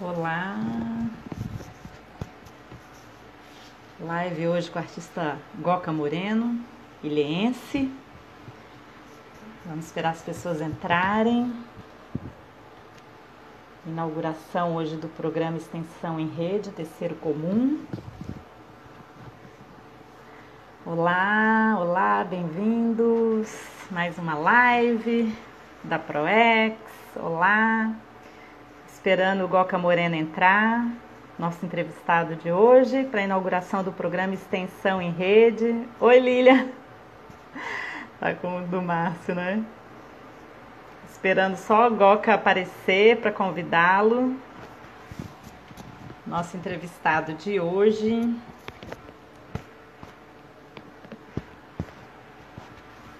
Olá, live hoje com a artista Goca Moreno, ilhéense. Vamos esperar as pessoas entrarem. Inauguração hoje do programa Extensão em Rede, terceiro comum. Olá, olá, bem-vindos. Mais uma live da ProEx. Olá. Esperando o Goca Moreno entrar, nosso entrevistado de hoje, para a inauguração do programa Extensão em Rede. Oi, Lília! Tá como o do Márcio, né? Esperando só o Goca aparecer para convidá-lo. Nosso entrevistado de hoje.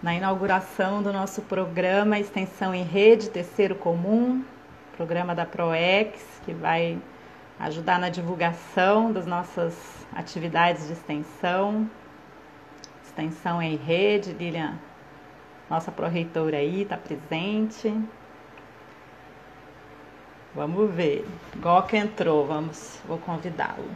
Na inauguração do nosso programa Extensão em Rede, terceiro comum. Programa da ProEx, que vai ajudar na divulgação das nossas atividades de extensão. Extensão em Rede, Lilian, nossa pró-reitora aí, está presente. Vamos ver. Goca entrou, vou convidá-lo.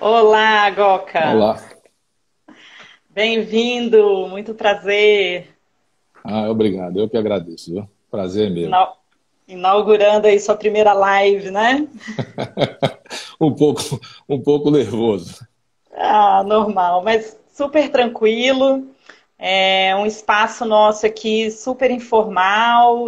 Olá, Goca. Olá. Bem-vindo, muito prazer. Obrigado, eu que agradeço, viu? Prazer é meu. Inaugurando aí sua primeira live, né? um pouco, um pouco nervoso. Ah, normal, mas super tranquilo. É um espaço nosso aqui super informal.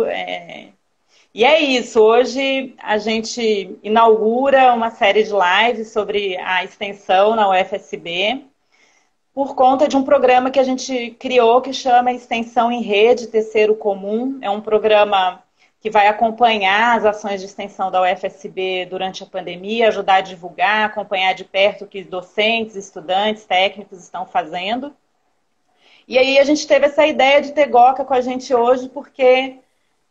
E é isso, hoje a gente inaugura uma série de lives sobre a extensão na UFSB, por conta de um programa que a gente criou que chama Extensão em Rede, Terceiro Comum. É um programa que vai acompanhar as ações de extensão da UFSB durante a pandemia, ajudar a divulgar, acompanhar de perto o que docentes, estudantes, técnicos estão fazendo. E aí a gente teve essa ideia de ter Goca com a gente hoje, porque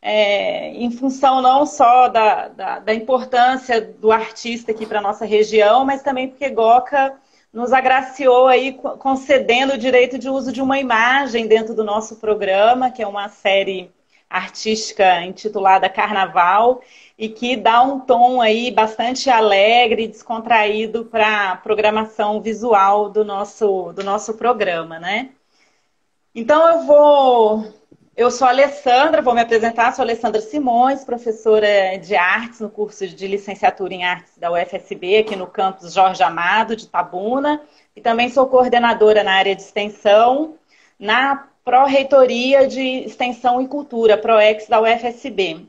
em função não só da importância do artista aqui para a nossa região, mas também porque Goca nos agraciou aí concedendo o direito de uso de uma imagem dentro do nosso programa, que é uma série artística intitulada Carnaval, e que dá um tom aí bastante alegre e descontraído para a programação visual do nosso programa, né? Então eu sou a Alessandra, vou me apresentar, sou a Alessandra Simões, professora de artes no curso de licenciatura em artes da UFSB, aqui no campus Jorge Amado, de Itabuna, e também sou coordenadora na área de extensão, na Pró-Reitoria de Extensão e Cultura, ProEx da UFSB.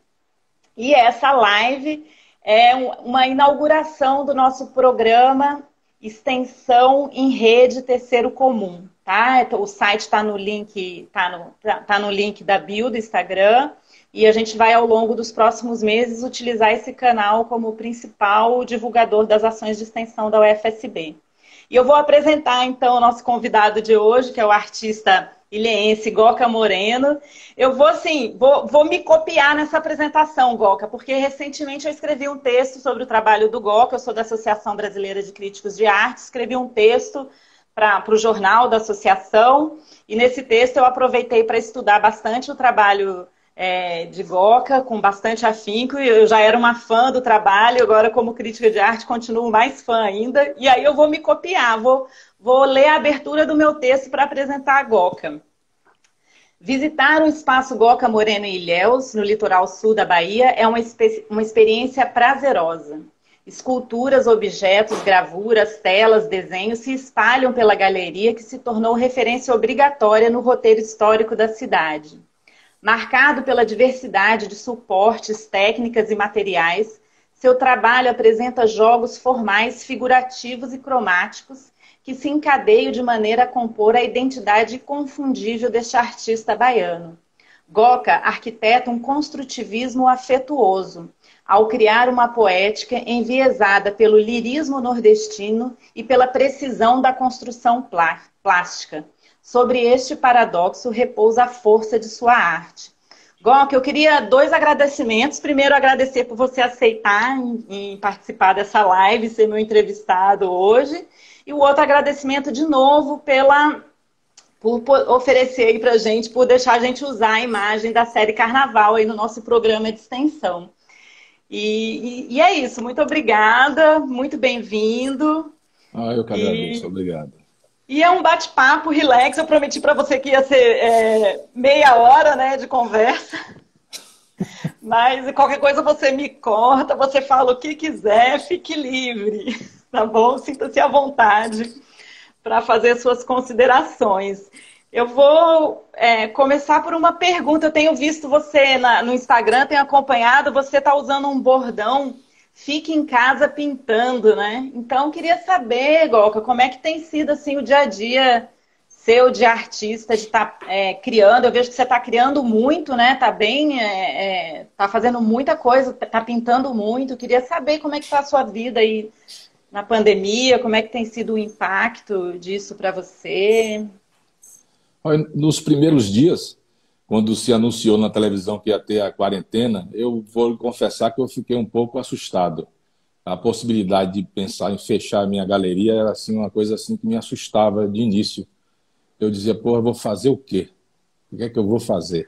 E essa live é uma inauguração do nosso programa Extensão em Rede Terceiro Comum. Tá? O site está no link, tá no link da bio do Instagram, e a gente vai, ao longo dos próximos meses, utilizar esse canal como principal divulgador das ações de extensão da UFSB. E eu vou apresentar, então, o nosso convidado de hoje, que é o artista ilhéense Goca Moreno. Eu vou, assim, vou me copiar nessa apresentação, Goca, porque recentemente eu escrevi um texto sobre o trabalho do Goca. Eu sou da Associação Brasileira de Críticos de Arte, escrevi um texto para o jornal da associação, e nesse texto eu aproveitei para estudar bastante o trabalho de Goca, com bastante afinco, e eu já era uma fã do trabalho, agora como crítica de arte continuo mais fã ainda, e aí eu vou me copiar, vou ler a abertura do meu texto para apresentar a Goca. Visitar o espaço Goca Moreno em Ilhéus, no litoral sul da Bahia, é uma experiência prazerosa. Esculturas, objetos, gravuras, telas, desenhos se espalham pela galeria, que se tornou referência obrigatória no roteiro histórico da cidade. Marcado pela diversidade de suportes, técnicas e materiais, seu trabalho apresenta jogos formais, figurativos e cromáticos que se encadeiam de maneira a compor a identidade inconfundível deste artista baiano. Goca arquiteta um construtivismo afetuoso, ao criar uma poética enviesada pelo lirismo nordestino e pela precisão da construção plástica. Sobre este paradoxo repousa a força de sua arte. Goc, eu queria dois agradecimentos. Primeiro, agradecer por você aceitar em participar dessa live, ser meu entrevistado hoje. E o outro agradecimento, de novo, por oferecer aí pra gente, por deixar a gente usar a imagem da série Carnaval aí no nosso programa de extensão. E é isso, muito obrigada, muito bem-vindo. Eu que agradeço, obrigado. E é um bate-papo relax, eu prometi para você que ia ser meia hora, né, de conversa. Mas qualquer coisa você me corta, você fala o que quiser, fique livre, tá bom? Sinta-se à vontade para fazer suas considerações. Eu vou começar por uma pergunta. Eu tenho visto você no Instagram, tenho acompanhado, você está usando um bordão, fique em casa pintando, né? Então, queria saber, Goca, como é que tem sido assim, o dia a dia seu de artista, de estar criando. Eu vejo que você está criando muito, né? Está bem, está fazendo muita coisa, está pintando muito. Queria saber como é que está a sua vida aí na pandemia, como é que tem sido o impacto disso para você? Nos primeiros dias, quando se anunciou na televisão que ia ter a quarentena, eu vou confessar que eu fiquei um pouco assustado. A possibilidade de pensar em fechar a minha galeria era assim, uma coisa assim que me assustava de início. Eu dizia, porra, eu vou fazer o quê? O que é que eu vou fazer?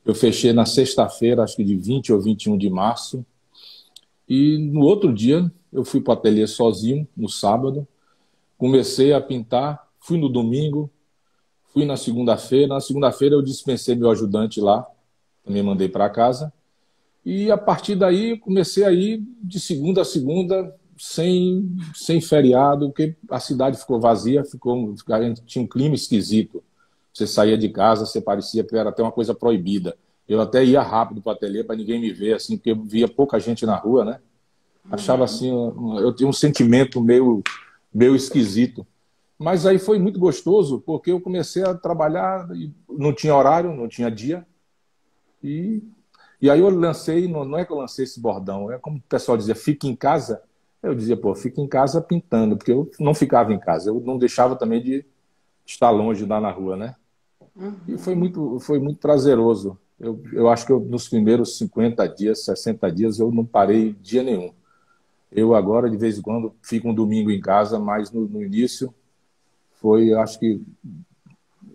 Eu fechei na sexta-feira, acho que de 20 ou 21 de março, e no outro dia eu fui para o ateliê sozinho, no sábado, comecei a pintar, fui no domingo, fui na segunda-feira. Na segunda-feira eu dispensei meu ajudante lá, também mandei para casa. E a partir daí comecei a ir de segunda a segunda, sem feriado, porque a cidade ficou vazia, a gente tinha um clima esquisito. Você saía de casa, você parecia que era até uma coisa proibida. Eu até ia rápido para o ateliê para ninguém me ver, assim, porque eu via pouca gente na rua, né? Achava assim, eu tinha um sentimento meio esquisito. Mas aí foi muito gostoso, porque eu comecei a trabalhar, não tinha horário, não tinha dia. E aí eu lancei, não é que eu lancei esse bordão, é como o pessoal dizia, fique em casa. Eu dizia, pô, fique em casa pintando, porque eu não ficava em casa. Eu não deixava também de estar longe lá na rua, né? E foi muito prazeroso. Eu acho que nos primeiros 50 dias, 60 dias, eu não parei dia nenhum. Eu agora, de vez em quando, fico um domingo em casa, mas no início foi, acho que,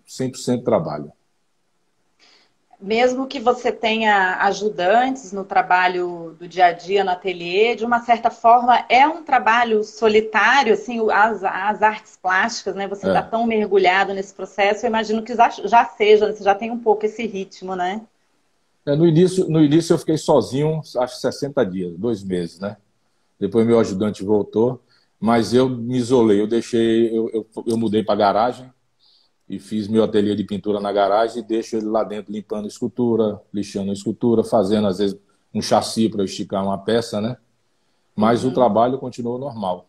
100% trabalho. Mesmo que você tenha ajudantes no trabalho do dia a dia no ateliê, de uma certa forma é um trabalho solitário, assim, as artes plásticas, né? Você está tão mergulhado nesse processo, eu imagino que já seja, você já tem um pouco esse ritmo, né? No início eu fiquei sozinho, acho que 60 dias, 2 meses, né? Depois meu ajudante voltou, mas eu me isolei, eu mudei para a garagem e fiz meu ateliê de pintura na garagem e deixo ele lá dentro limpando escultura, lixando a escultura, fazendo às vezes um chassi para eu esticar uma peça, né? Mas o trabalho continuou normal.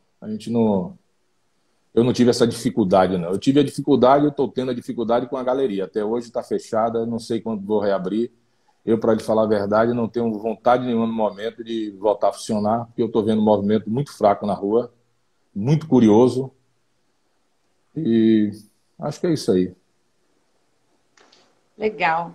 Eu não tive essa dificuldade, não. Eu tive a dificuldade, eu estou tendo a dificuldade com a galeria. Até hoje está fechada, não sei quando vou reabrir. Eu, para lhe falar a verdade, não tenho vontade nenhuma no momento de voltar a funcionar, porque eu estou vendo um movimento muito fraco na rua, muito curioso. E acho que é isso aí. Legal.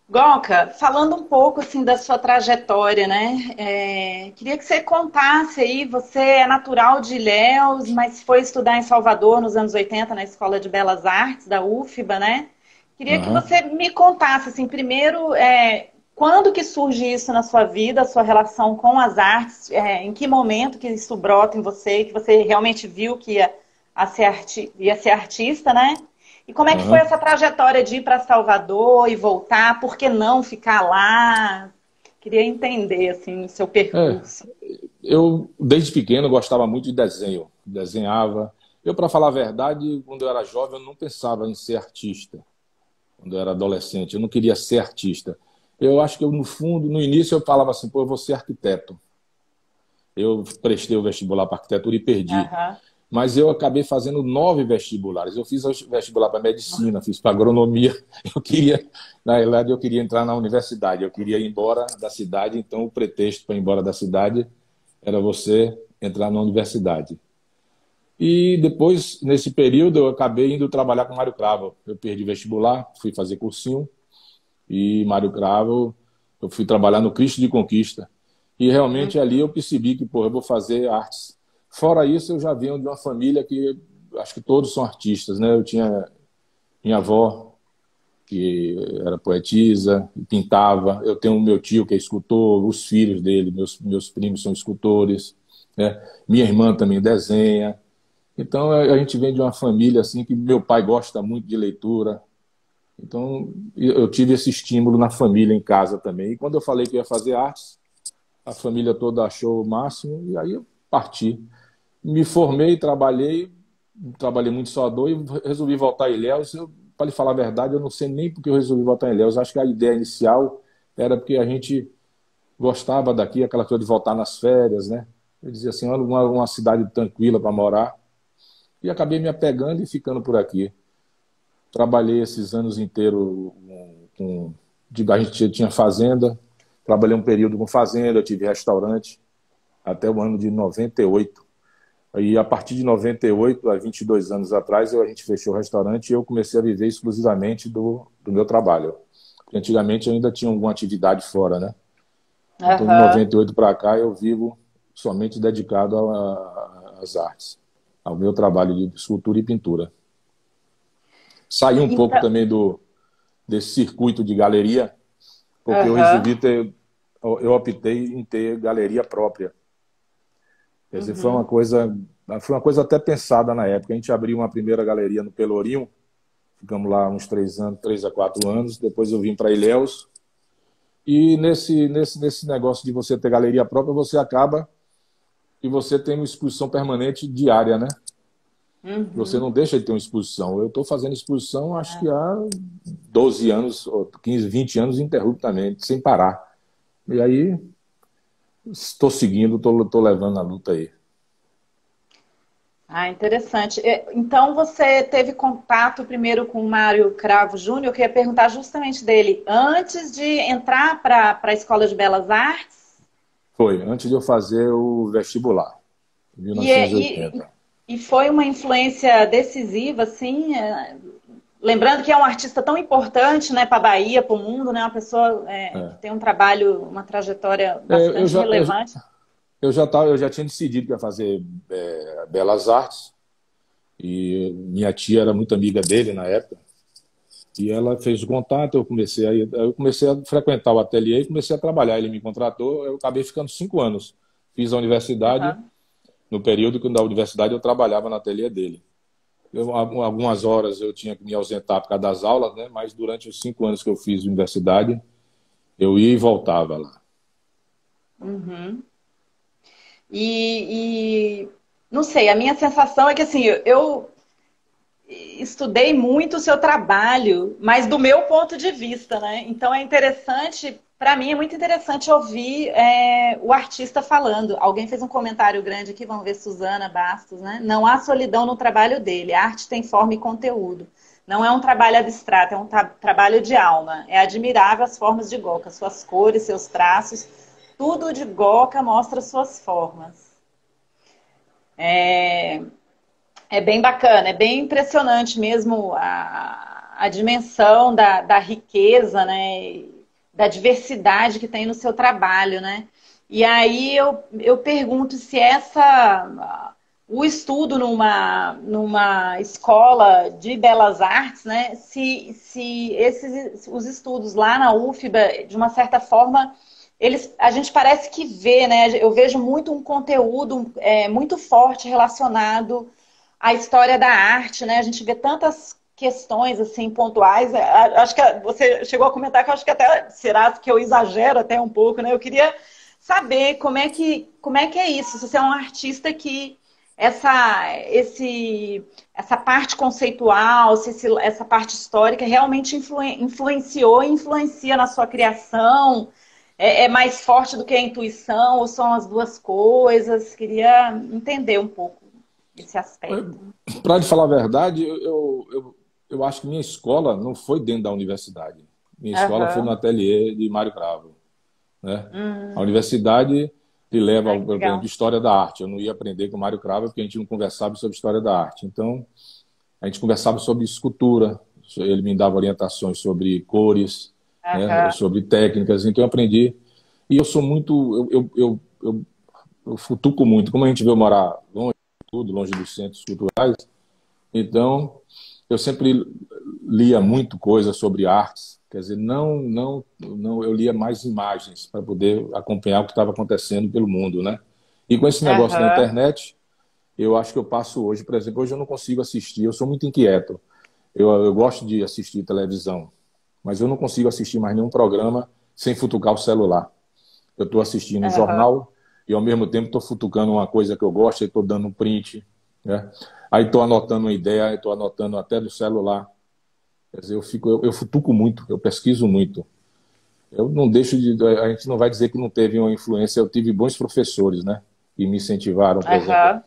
Goca, falando um pouco assim da sua trajetória, né? Queria que você contasse aí, você é natural de Ilhéus, mas foi estudar em Salvador nos anos 80 na Escola de Belas Artes da UFBA, né? Queria que você me contasse, assim, primeiro, quando que surge isso na sua vida, a sua relação com as artes, em que momento que isso brota em você, que você realmente viu que ia ser artista, né? E como é que foi essa trajetória de ir para Salvador e voltar? Por que não ficar lá? Queria entender, assim, o seu percurso. Eu, desde pequeno, gostava muito de desenho. Desenhava. Eu, para falar a verdade, quando eu era jovem, eu não pensava em ser artista. Quando eu era adolescente, eu não queria ser artista. Eu acho que, no fundo, no início, eu falava assim, pô, eu vou ser arquiteto. Eu prestei o vestibular para arquitetura e perdi. Mas eu acabei fazendo 9 vestibulares. Eu fiz vestibular para medicina, fiz para agronomia. Na realidade, eu queria entrar na universidade. Eu queria ir embora da cidade, então o pretexto para ir embora da cidade era você entrar na universidade. E depois, nesse período, eu acabei indo trabalhar com Mário Cravo. Eu perdi vestibular, fui fazer cursinho. e Mário Cravo, eu fui trabalhar no Cristo de Conquista. E realmente ali eu percebi que, pô, eu vou fazer artes. Fora isso, eu já venho de uma família que acho que todos são artistas, né? Eu tinha minha avó, que era poetisa, pintava. Eu tenho o meu tio, que é escultor, os filhos dele, meus primos são escultores, né? Minha irmã também desenha. Então, a gente vem de uma família assim que meu pai gosta muito de leitura. Então, eu tive esse estímulo na família, em casa também. E quando eu falei que ia fazer artes, a família toda achou o máximo, e aí eu parti. Me formei, trabalhei muito em Salvador e resolvi voltar a Ilhéus. Para lhe falar a verdade, eu não sei nem porque eu resolvi voltar em Ilhéus. Acho que a ideia inicial era porque a gente gostava daqui, aquela coisa de voltar nas férias, né? Eu dizia assim, olha, uma cidade tranquila para morar. E acabei me apegando e ficando por aqui. Trabalhei esses anos inteiros a gente tinha fazenda, trabalhei um período com fazenda, eu tive restaurante até o ano de 98. E a partir de 98, há 22 anos atrás, a gente fechou o restaurante e eu comecei a viver exclusivamente do meu trabalho. Porque antigamente eu ainda tinha alguma atividade fora, né? Então, de Aham. 98 para cá, eu vivo somente dedicado às artes, ao meu trabalho de escultura e pintura. Saí um pouco Então, também desse circuito de galeria, porque aham. eu optei em ter galeria própria. Quer dizer, Uhum. foi uma coisa até pensada na época. A gente abriu uma primeira galeria no Pelourinho, ficamos lá uns 3 anos, 3 a 4 anos. Depois eu vim para Ilhéus. E nesse negócio de você ter galeria própria, você acaba e você tem uma exposição permanente diária, né? Você Uhum. não deixa de ter uma exposição. Eu estou fazendo exposição, acho que há 12 anos, ou 15, 20 anos ininterruptamente, sem parar. E aí, estou seguindo, estou levando a luta aí. Ah, interessante. Então, você teve contato primeiro com o Mário Cravo Júnior, eu queria perguntar justamente dele, antes de entrar para a Escola de Belas Artes? Foi, antes de eu fazer o vestibular, em E, é- e, 1980. e foi uma influência decisiva, assim, lembrando que é um artista tão importante, né, para a Bahia, para o mundo, né, uma pessoa que É. tem um trabalho, uma trajetória É, bastante relevante. eu já tinha decidido que ia fazer Belas Artes, e minha tia era muito amiga dele na época, e ela fez o contato, eu comecei a frequentar o ateliê e comecei a trabalhar. Ele me contratou, eu acabei ficando 5 anos. Fiz a universidade, Aham. no período que da universidade eu trabalhava no ateliê dele. Algumas horas eu tinha que me ausentar por causa das aulas, né? Mas durante os 5 anos que eu fiz universidade, eu ia e voltava lá. Uhum. Não sei, a minha sensação é que assim, eu estudei muito o seu trabalho, mas do meu ponto de vista, né? Então é interessante, para mim é muito interessante ouvir o artista falando. Alguém fez um comentário grande aqui, vamos ver, Suzana Bastos, né? Não há solidão no trabalho dele, a arte tem forma e conteúdo. Não é um trabalho abstrato, é um trabalho de alma. É admirável as formas de Goca, suas cores, seus traços, tudo de Goca mostra suas formas. É bem bacana, é bem impressionante mesmo a dimensão da riqueza, né? Da diversidade que tem no seu trabalho, né? E aí eu pergunto se o estudo numa escola de belas artes, né? Se os estudos lá na UFBA, de uma certa forma, a gente parece que vê, né? Eu vejo muito um conteúdo muito forte relacionado a história da arte, né? A gente vê tantas questões assim pontuais. Acho que você chegou a comentar que eu acho que até será que eu exagero até um pouco, né? Eu queria saber como é que é isso. Se você é um artista que essa parte conceitual, se essa parte histórica realmente influenciou e influencia na sua criação. É mais forte do que a intuição ou são as duas coisas? Queria entender um pouco esse aspecto. Para lhe falar a verdade, eu acho que minha escola não foi dentro da universidade. Minha escola foi no Aham. ateliê de Mário Cravo, né? A Hum. universidade lhe leva, Ai, que por exemplo, legal. história da arte. Eu não ia aprender com o Mário Cravo porque a gente não conversava sobre história da arte. Então, a gente conversava sobre escultura. Ele me dava orientações sobre cores, né, Aham. sobre técnicas, então eu aprendi. E eu sou muito, eu futuco muito, como a gente veio morar longe de tudo, longe dos centros culturais, então eu sempre lia muito coisa sobre artes, quer dizer, não, eu lia mais imagens para poder acompanhar o que estava acontecendo pelo mundo, né? E com esse negócio da Aham. internet, eu acho que eu passo hoje, por exemplo, hoje eu não consigo assistir, eu sou muito inquieto. Eu gosto de assistir televisão, mas eu não consigo assistir mais nenhum programa sem futucar o celular. Eu estou assistindo um Aham. jornal e, ao mesmo tempo, estou futucando uma coisa que eu gosto e estou dando um print, né? Aí estou anotando uma ideia, estou anotando até no celular. Quer dizer, eu futuco muito, eu pesquiso muito. Eu não deixo de... A gente não vai dizer que não teve uma influência. Eu tive bons professores, né? Que me incentivaram, por exemplo. Aham.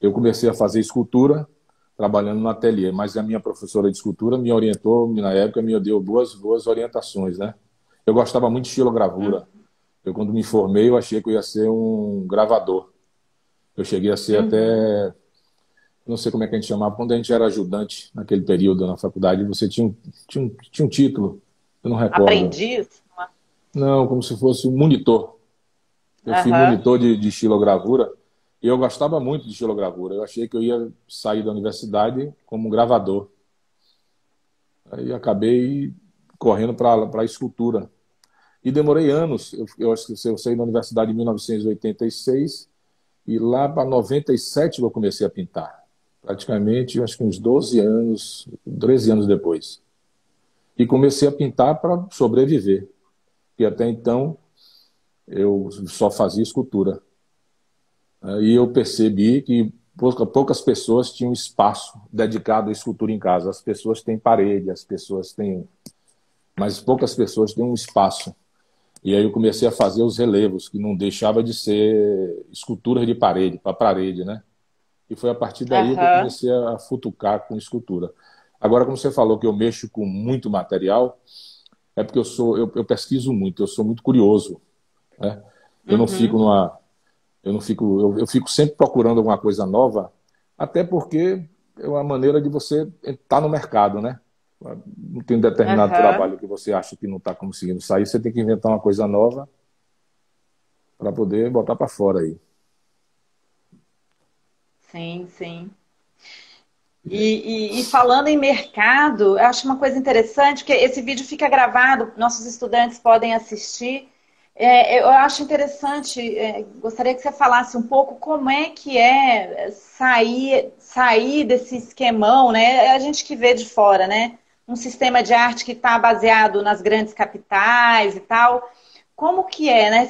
Eu comecei a fazer escultura trabalhando no ateliê, mas a minha professora de escultura me orientou, na época, me deu boas orientações, né? Eu gostava muito de estilogravura. Eu, quando me formei, eu achei que eu ia ser um gravador. Eu cheguei a ser Uhum. até, não sei como é que a gente chamava, quando a gente era ajudante naquele período na faculdade, você tinha um título, eu não recordo. Aprendiz? Não, como se fosse um monitor. Eu fui Aham. monitor de estilogravura e eu gostava muito de estilogravura. Eu achei que eu ia sair da universidade como um gravador. Aí acabei correndo para a escultura. E demorei anos. Eu acho que eu saí da universidade em 1986 e lá para 97 eu comecei a pintar. Praticamente, eu acho que uns 12 anos, 13 anos depois. E comecei a pintar para sobreviver. E até então eu só fazia escultura. Aí eu percebi que poucas pessoas tinham espaço dedicado à escultura em casa. As pessoas têm parede, as pessoas têm... Mas poucas pessoas têm um espaço. E aí eu comecei a fazer os relevos, que não deixava de ser esculturas de parede, para parede, né? E foi a partir daí que eu Aham. comecei a futucar com escultura. Agora, como você falou que eu mexo com muito material, é porque eu pesquiso muito, eu sou muito curioso, né? Eu não fico Uhum. numa, eu não fico, eu fico sempre procurando alguma coisa nova, até porque é uma maneira de você estar no mercado, né? Tem um determinado Aham. trabalho que você acha que não está conseguindo sair, você tem que inventar uma coisa nova para poder botar para fora aí. Sim, sim. E falando em mercado, eu acho uma coisa interessante, que esse vídeo fica gravado, nossos estudantes podem assistir. Eu acho interessante, gostaria que você falasse um pouco como é que é sair desse esquemão, né? A gente que vê de fora, né? Um sistema de arte que está baseado nas grandes capitais e tal. Como que é, né?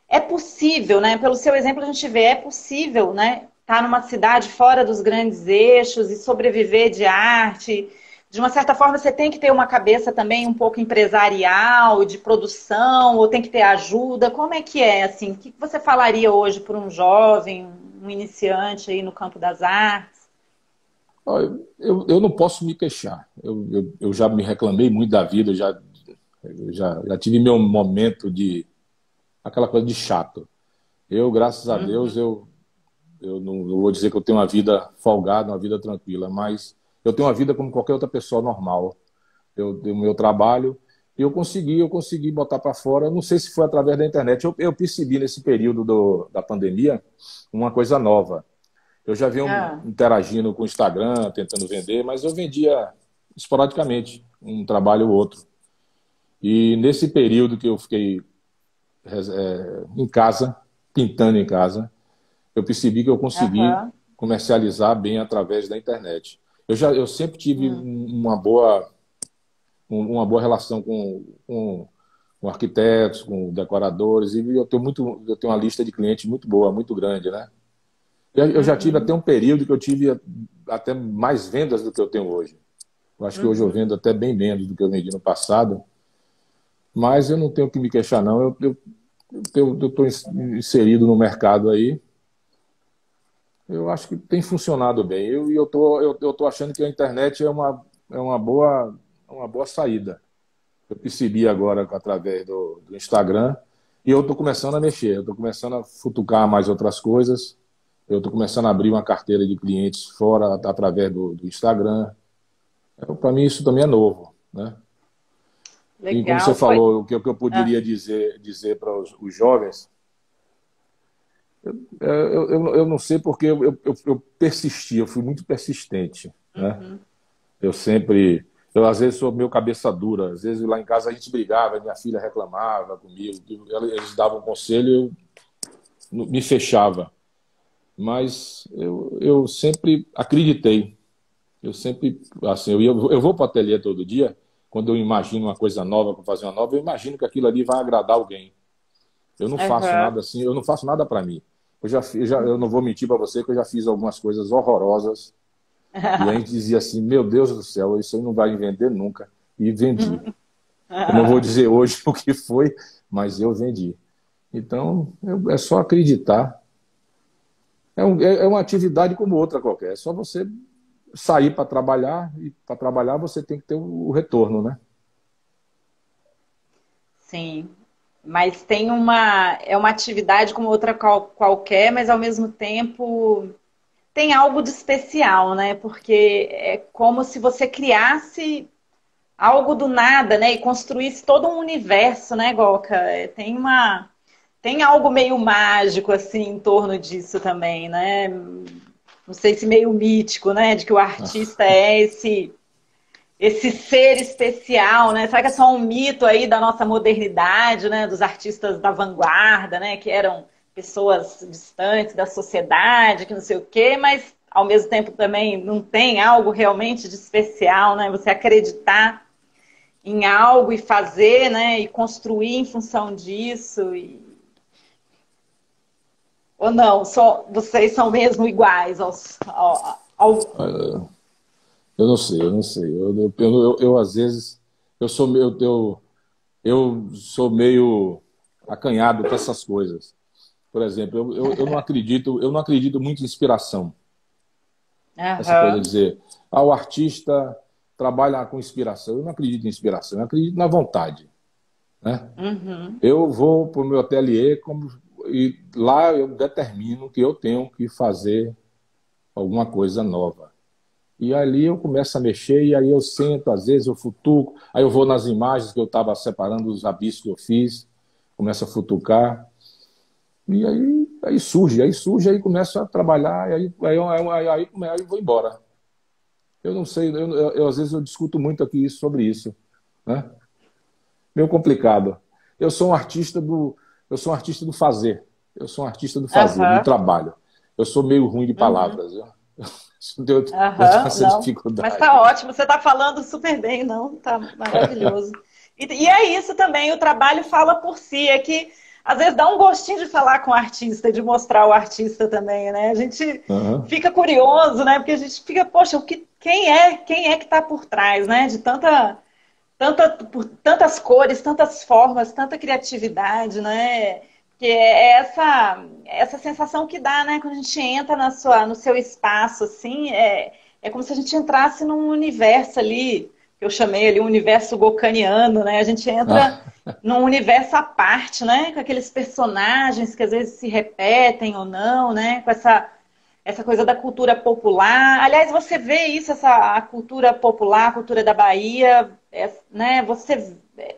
É possível, né? Pelo seu exemplo, a gente vê, é possível, né? Estar numa cidade fora dos grandes eixos e sobreviver de arte. De uma certa forma, você tem que ter uma cabeça também um pouco empresarial, de produção, ou tem que ter ajuda. Como é que é, assim? O que você falaria hoje para um jovem, um iniciante aí no campo das artes? Eu não posso me queixar. Eu já me reclamei muito da vida, já tive meu momento de aquela coisa de chato. Eu, graças a Deus, Uhum, eu não vou dizer que eu tenho uma vida folgada, uma vida tranquila, mas eu tenho uma vida como qualquer outra pessoa normal. Eu tenho o meu trabalho e eu consegui botar para fora. Não sei se foi através da internet. Eu percebi nesse período da pandemia uma coisa nova. Eu já venho ah, interagindo com o Instagram, tentando vender, mas eu vendia esporadicamente um trabalho ou outro. E nesse período que eu fiquei em casa, pintando em casa, eu percebi que eu consegui aham, comercializar bem através da internet. Eu sempre tive hum, uma boa relação com arquitetos, com decoradores, e eu tenho uma lista de clientes muito boa, muito grande, né? Eu já tive até uhum, um período que eu tive até mais vendas do que eu tenho hoje. Eu acho que hoje eu uhum, vendo até bem menos do que eu vendi no passado, mas eu não tenho que me queixar, não. Eu estou inserido no mercado aí. Eu acho que tem funcionado bem. Eu tô achando que a internet é uma boa saída. Eu percebi agora através do Instagram e eu estou começando a mexer. Eu estou começando a futucar mais outras coisas. Eu estou começando a abrir uma carteira de clientes fora através do Instagram. Para mim isso também é novo, né? E como você Legal. Foi. falou, o que eu Ah, poderia dizer para os jovens, eu não sei porque eu persisti, eu fui muito persistente, né? uhum. Eu sempre, eu às vezes sou meio cabeça dura, às vezes lá em casa a gente brigava, minha filha reclamava comigo, eles davam um conselho, eu me fechava. Mas eu sempre acreditei, eu sempre, assim, eu vou para o ateliê todo dia, quando eu imagino uma coisa nova para fazer uma nova, eu imagino que aquilo ali vai agradar alguém. Eu não faço Aham. nada assim, eu não faço nada para mim. Eu não vou mentir para você que eu já fiz algumas coisas horrorosas e a gente dizia assim, meu Deus do céu, isso aí não vai vender nunca. E vendi. Eu não vou dizer hoje o que foi, mas eu vendi. Então, é só acreditar. É uma atividade como outra qualquer. É só você sair para trabalhar e para trabalhar você tem que ter o retorno, né? Sim. Mas tem é uma atividade como outra qualquer, mas ao mesmo tempo tem algo de especial, né? Porque é como se você criasse algo do nada, né? E construísse todo um universo, né, Goca? Tem algo meio mágico assim em torno disso também, né? Não sei se meio mítico, né? De que o artista é esse ser especial, né? Será que é só um mito aí da nossa modernidade, né? Dos artistas da vanguarda, né? Que eram pessoas distantes da sociedade, que não sei o quê, mas ao mesmo tempo também não tem algo realmente de especial, né? Você acreditar em algo e fazer, né? E construir em função disso. Ou não? Vocês são mesmo iguais Eu não sei, eu não sei. Às vezes, eu sou meio, eu sou meio acanhado com essas coisas. Por exemplo, eu não acredito muito em inspiração. Essa coisa de Aham. dizer, o artista trabalha com inspiração. Eu não acredito em inspiração, eu acredito na vontade, né? Uhum. Eu vou para o meu ateliê e lá eu determino que eu tenho que fazer alguma coisa nova. E ali eu começo a mexer, e aí eu sento, às vezes eu futuco, aí eu vou nas imagens que eu estava separando, os rabiscos que eu fiz, começo a futucar, e aí surge, aí começo a trabalhar, e aí vou embora. Eu não sei, às vezes eu discuto muito aqui sobre isso, né? Meio complicado. Eu sou um artista do, eu sou um artista do fazer. Eu sou um artista do fazer, do Aham. trabalho. Eu sou meio ruim de Uhum. palavras. Eu tenho Aham, essa não. Mas tá dificuldade. ótimo, você tá falando super bem, não? Tá maravilhoso. E é isso também, o trabalho fala por si. É que às vezes dá um gostinho de falar com o artista, de mostrar o artista também, né? A gente Aham. fica curioso, né? Porque a gente fica, poxa, quem é que tá por trás, né? De por tantas cores, tantas formas, tanta criatividade, né? Que é essa sensação que dá, né? Quando a gente entra no seu espaço, assim, é como se a gente entrasse num universo ali, que eu chamei ali um universo gokaniano, né? A gente entra Ah, num universo à parte, né? Com aqueles personagens que às vezes se repetem ou não, né? Com essa coisa da cultura popular. Aliás, você vê isso, a cultura popular, a cultura da Bahia, né?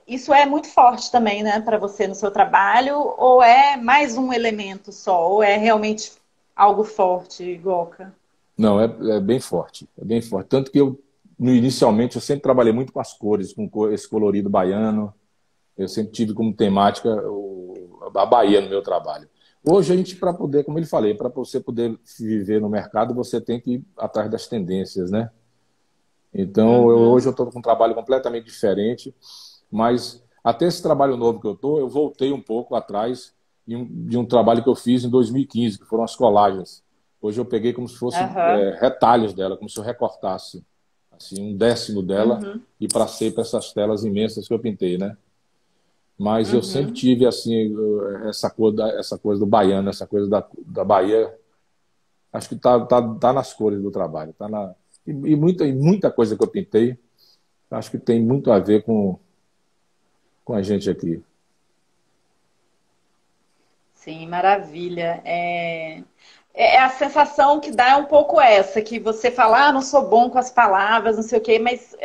Isso é muito forte também, né, para você no seu trabalho, ou é mais um elemento só, ou é realmente algo forte, Goca? não, é bem forte. É bem forte. Tanto que inicialmente, eu sempre trabalhei muito com as cores, com esse colorido baiano. Eu sempre tive como temática a Bahia no meu trabalho. Hoje a gente, para poder, como ele falei, para você poder viver no mercado, você tem que ir atrás das tendências, né? Então, hoje Uhum, eu estou com um trabalho completamente diferente, mas até esse trabalho novo que eu estou, eu voltei um pouco atrás de um trabalho que eu fiz em 2015, que foram as colagens. Hoje eu peguei como se fosse aham, retalhos dela, como se eu recortasse assim, um décimo dela uhum, e passei para essas telas imensas que eu pintei, né? Mas eu sempre uhum. tive assim essa coisa do baiano, essa coisa da Bahia. Acho que tá nas cores do trabalho, e muita coisa que eu pintei, acho que tem muito a ver com a gente aqui. Sim, maravilha. É a sensação que dá é um pouco essa, que você fala, ah, não sou bom com as palavras, não sei o quê, mas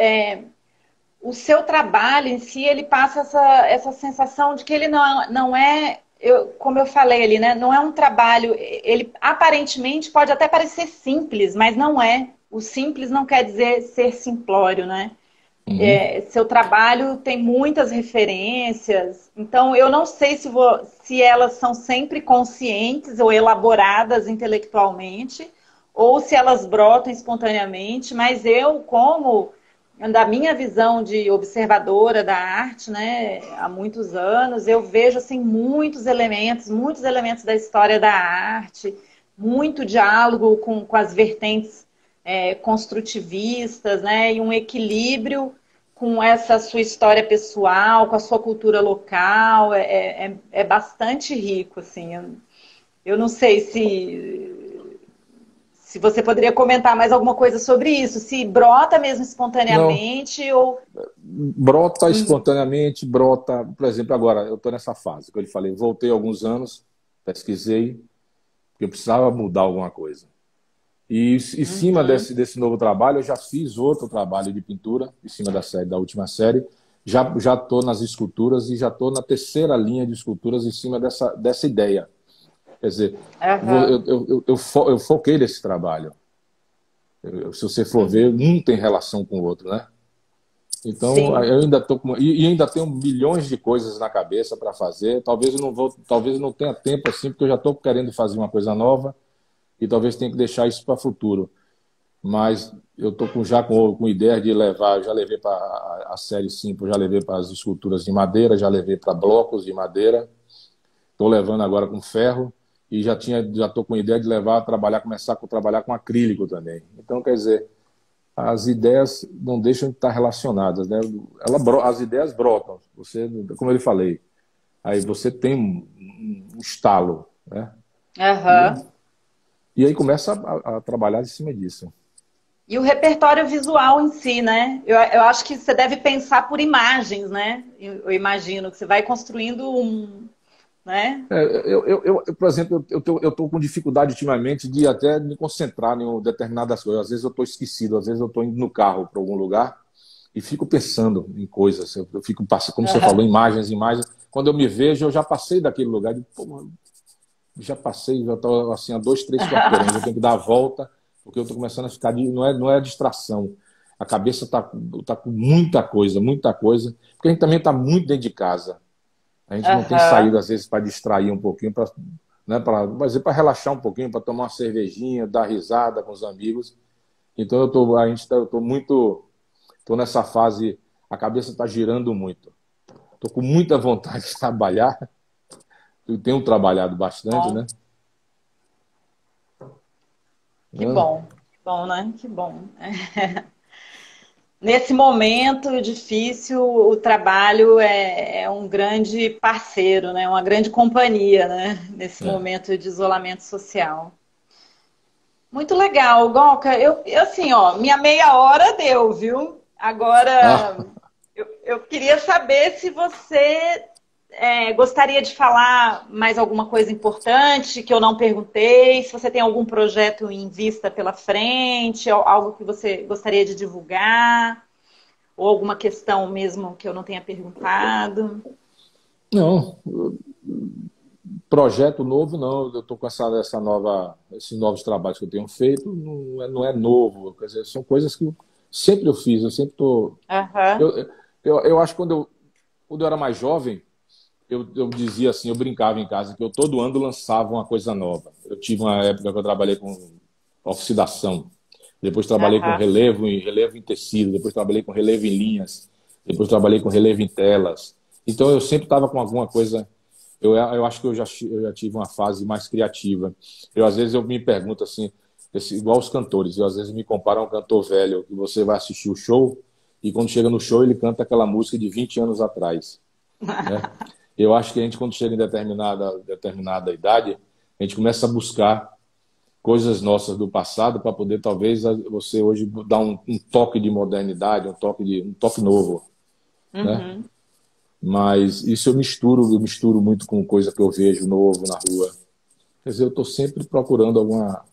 o seu trabalho em si, ele passa essa sensação de que ele não é, como eu falei ali, né? Não é um trabalho, ele aparentemente pode até parecer simples, mas não é. O simples não quer dizer ser simplório, né? Uhum. Seu trabalho tem muitas referências, então eu não sei se elas são sempre conscientes ou elaboradas intelectualmente, ou se elas brotam espontaneamente, mas eu, como da minha visão de observadora da arte, né, há muitos anos, eu vejo assim muitos elementos da história da arte, muito diálogo com as vertentes construtivistas, né, e um equilíbrio com essa sua história pessoal, com a sua cultura local, é bastante rico, assim. Eu não sei se você poderia comentar mais alguma coisa sobre isso, se brota mesmo Não, espontaneamente ou... brota espontaneamente, brota, por exemplo, agora eu estou nessa fase que eu lhe falei, voltei há alguns anos, pesquisei, porque eu precisava mudar alguma coisa. E em cima Uhum. desse novo trabalho, eu já fiz outro trabalho de pintura, em cima da última série. Já estou nas esculturas e já estou na terceira linha de esculturas em cima dessa ideia. Quer dizer, Aham. eu foquei nesse trabalho. Se você for ver, Uhum. um tem relação com o outro, né? Então, Sim. eu ainda estou com... E ainda tenho milhões de coisas na cabeça para fazer. Talvez eu não tenha tempo assim, porque eu já estou querendo fazer uma coisa nova e talvez tenha que deixar isso para o futuro. Mas eu estou já com ideia de levar, já levei para a série 5, já levei para as esculturas de madeira, já levei para blocos de madeira, estou levando agora com ferro e já estou com ideia de levar a trabalhar, começar a trabalhar com acrílico também. Então, quer dizer, as ideias não deixam de estar relacionadas, né? As ideias brotam. Você, como eu lhe falei, aí você tem um estalo, né? E, Aham. e aí começa a trabalhar em cima disso. E o repertório visual em si, né? Eu acho que você deve pensar por imagens, né? Eu imagino que você vai construindo né? Por exemplo, eu estou com dificuldade ultimamente de até me concentrar em determinadas coisas. Às vezes eu estou esquecido, às vezes eu estou indo no carro para algum lugar e fico pensando em coisas. Eu fico passando, como você falou, Aham. imagens. Quando eu me vejo, eu já passei daquele lugar. Pô, já passei, já estou assim, a 2, 3 quarteirões. Eu tenho que dar a volta, porque eu estou começando a ficar. Não é distração. A cabeça tá com muita coisa, muita coisa. Porque a gente também está muito dentro de casa. A gente não tem saído, Aham. às vezes, para distrair um pouquinho, né, para relaxar um pouquinho, para tomar uma cervejinha, dar risada com os amigos. Então, eu estou muito. Estou nessa fase, a cabeça está girando muito. Estou com muita vontade de trabalhar. Eu tenho trabalhado bastante, Bom, né? que Ah, bom. Que bom, né? Que bom. Nesse momento difícil, o trabalho é um grande parceiro, né? Uma grande companhia, né? Nesse é. momento de isolamento social. Muito legal, Gonca. Assim, ó, minha meia hora deu, viu? Ah, Agora, eu queria saber se você gostaria de falar mais alguma coisa importante que eu não perguntei, se você tem algum projeto em vista pela frente, algo que você gostaria de divulgar, ou alguma questão mesmo que eu não tenha perguntado. não, projeto novo não. Eu estou com esses novos trabalhos que eu tenho feito, não é novo. Quer dizer, são coisas que sempre eu fiz, eu sempre estou. Aham. Eu acho que quando eu era mais jovem, eu dizia assim, eu brincava em casa que eu todo ano lançava uma coisa nova. Eu tive uma época que eu trabalhei com oxidação, depois trabalhei com Aham. relevo em tecido, depois trabalhei com relevo em linhas, depois trabalhei com relevo em telas. Então eu sempre estava com alguma coisa. Eu acho que eu já tive uma fase mais criativa. Às vezes eu me pergunto assim, igual os cantores, às vezes me comparo a um cantor velho, que você vai assistir o show e quando chega no show ele canta aquela música de 20 anos atrás, né? Eu acho que a gente, quando chega em determinada idade, a gente começa a buscar coisas nossas do passado para poder, talvez, você hoje dar um toque de modernidade, um toque novo, né? Uhum. Mas isso eu misturo muito com coisa que eu vejo novo na rua. Quer dizer, eu estou sempre procurando alguma.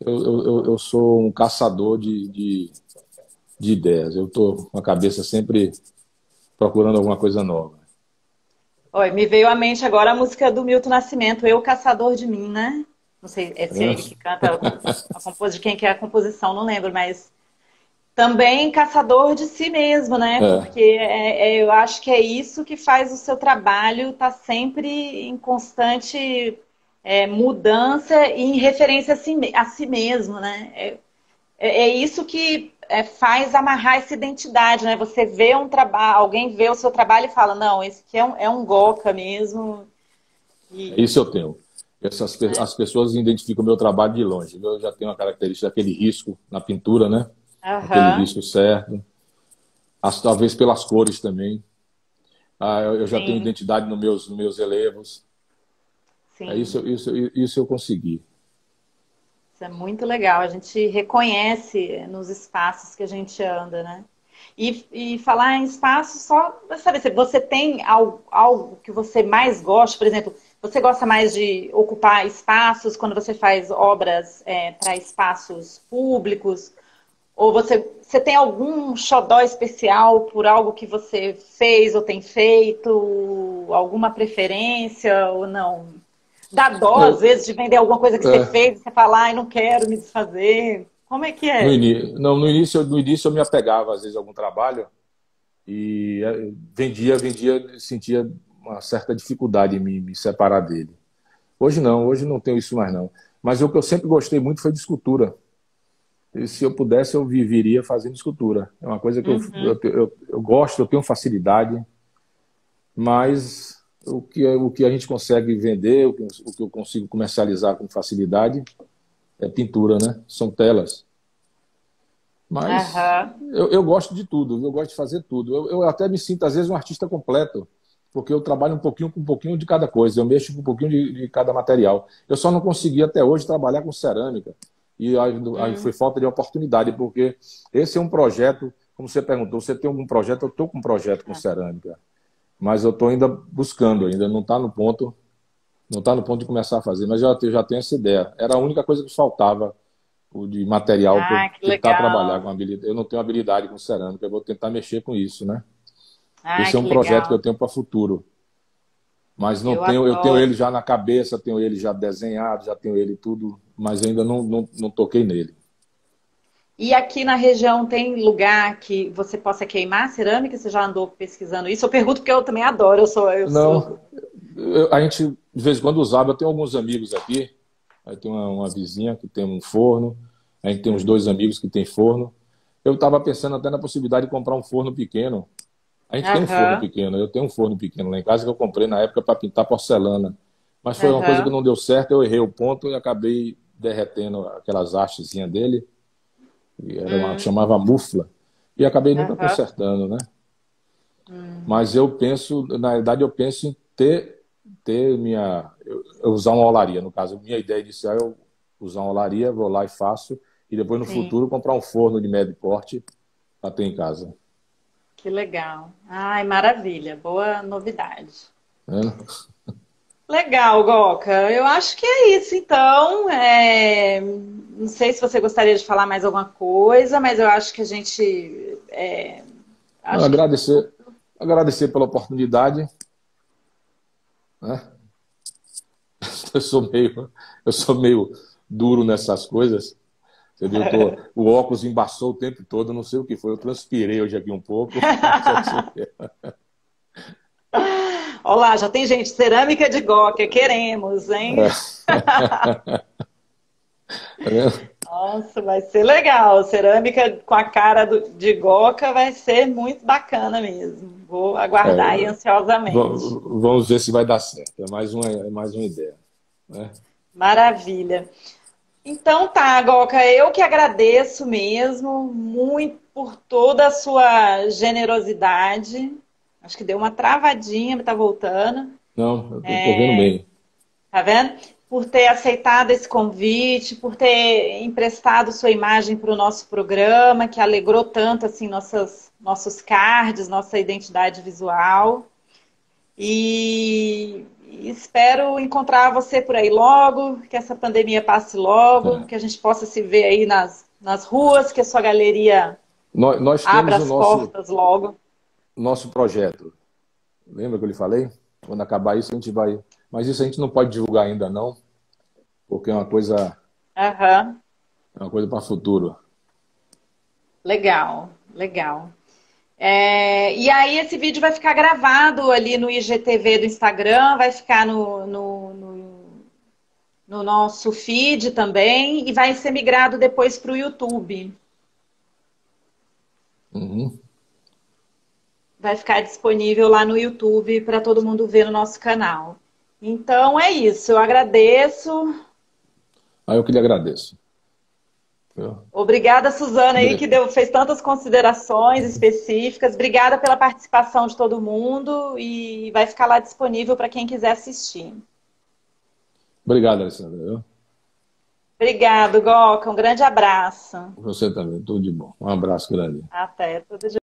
Eu sou um caçador de ideias. Eu estou com a cabeça sempre procurando alguma coisa nova. Oi, me veio à mente agora a música do Milton Nascimento, Eu, Caçador de Mim, né? Não sei se é ele que canta, de quem que é a composição, não lembro, mas também caçador de si mesmo, né? É, Porque eu acho que é isso que faz o seu trabalho estar sempre em constante mudança e em referência a si mesmo, né? É isso que faz amarrar essa identidade, né? Você vê um trabalho, alguém vê o seu trabalho e fala, não, esse aqui é um Goca mesmo. isso eu tenho. As pessoas identificam o meu trabalho de longe. Eu já tenho a característica daquele risco na pintura, né? Aquele Aham, risco certo. Talvez pelas cores também. Eu já tenho sim, identidade nos meus relevos. sim. Isso eu consegui. Isso é muito legal. A gente reconhece nos espaços que a gente anda, né? E falar em espaço, só pra saber se você tem algo que você mais gosta, por exemplo, você gosta mais de ocupar espaços quando você faz obras para espaços públicos? Ou você tem algum xodó especial por algo que você fez ou tem feito? Alguma preferência ou não? Dá dó, às Eu, vezes, de vender alguma coisa que você é, fez e você fala, ai, não quero me desfazer. Como é que no, é? ini- não, no início eu me apegava, às vezes, a algum trabalho e vendia, sentia uma certa dificuldade em me separar dele. Hoje não tenho isso mais não. Mas o que eu sempre gostei muito foi de escultura. E se eu pudesse, eu viveria fazendo escultura. É uma coisa que Uhum. eu gosto, eu tenho facilidade, mas o que a gente consegue vender, o que eu consigo comercializar com facilidade é pintura, né? São telas. Mas Aham. eu gosto de tudo, eu gosto de fazer tudo. Eu até me sinto, às vezes, um artista completo, porque eu trabalho um pouquinho com um pouquinho de cada coisa, eu mexo com um pouquinho de cada material. Eu só não consegui até hoje trabalhar com cerâmica, e aí Hum. foi falta de oportunidade, porque esse é um projeto, como você perguntou, você tem algum projeto? Eu estou com um projeto com cerâmica, mas eu estou ainda buscando, ainda não está no ponto, não está no ponto de começar a fazer, mas já tenho essa ideia. Era a única coisa que faltava o de material para eu Ah, que tentar trabalhar legal. com habilidade. Eu não tenho habilidade com cerâmica, eu vou tentar mexer com isso, né? Ah, Esse é que um projeto que eu legal. tenho para futuro. Mas não Eu tenho, eu tenho adoro. ele já na cabeça, tenho ele já desenhado, já tenho ele tudo, mas ainda não toquei nele. E aqui na região tem lugar que você possa queimar cerâmica? Você já andou pesquisando isso? Eu pergunto porque eu também adoro. Eu Não, sou. a gente de vez em quando usava, eu tenho alguns amigos aqui, aí tem uma vizinha que tem um forno, a gente tem uns dois amigos que tem forno. Eu estava pensando até na possibilidade de comprar um forno pequeno. A gente tem um forno Aham, pequeno, eu tenho um forno pequeno lá em casa que eu comprei na época para pintar porcelana. Mas foi uma coisa que aham, não deu certo, eu errei o ponto e acabei derretendo aquelas hastezinhas dele, que chamava mufla, e acabei nunca aham. consertando, né? Mas eu penso, na verdade, eu penso em ter eu usar uma olaria. No caso, minha ideia inicial é eu usar uma olaria, vou lá e faço, e depois no Sim, futuro comprar um forno de médio porte para ter em casa. que legal. Ai, maravilha. Boa novidade. Né? Legal, Goca. Eu acho que é isso, então. Não sei se você gostaria de falar mais alguma coisa, mas eu acho que a gente. Não, Acho que agradecer pela oportunidade, né? Eu sou eu sou meio duro nessas coisas. Você viu, o óculos embaçou o tempo todo, não sei o que foi. Eu transpirei hoje aqui um pouco. Olá, já tem gente, cerâmica de Goca, queremos, hein? Tá vendo? Nossa, vai ser legal. Cerâmica com a cara de Goca vai ser muito bacana mesmo. Vou aguardar aí É, ansiosamente. vamos ver se vai dar certo. É mais uma ideia. Né? Maravilha. Então tá, Goca, eu que agradeço mesmo muito por toda a sua generosidade. Acho que deu uma travadinha, mas tá voltando. Não, eu estou vendo bem. Tá vendo? Por ter aceitado esse convite, por ter emprestado sua imagem para o nosso programa, que alegrou tanto assim nossos cards, nossa identidade visual. E espero encontrar você por aí logo, que essa pandemia passe logo, que a gente possa se ver aí nas ruas, que a sua galeria Nós Abra temos o as portas logo. nosso projeto. Lembra que eu lhe falei? Quando acabar isso, a gente vai. Mas isso a gente não pode divulgar ainda, não, porque Aham. é uma coisa para o futuro. Legal, legal. E aí esse vídeo vai ficar gravado ali no IGTV do Instagram, vai ficar no nosso feed também e vai ser migrado depois para o YouTube. Uhum. Vai ficar disponível lá no YouTube para todo mundo ver no nosso canal. Então é isso, eu agradeço. Aí eu que lhe agradeço. Viu? Obrigada, Suzana, aí que fez tantas considerações específicas. Obrigada pela participação de todo mundo e vai ficar lá disponível para quem quiser assistir. Obrigado, Alessandra. Viu? Obrigado, Goca. Um grande abraço. Você também, tudo de bom. Um abraço grande. Até. Tudo de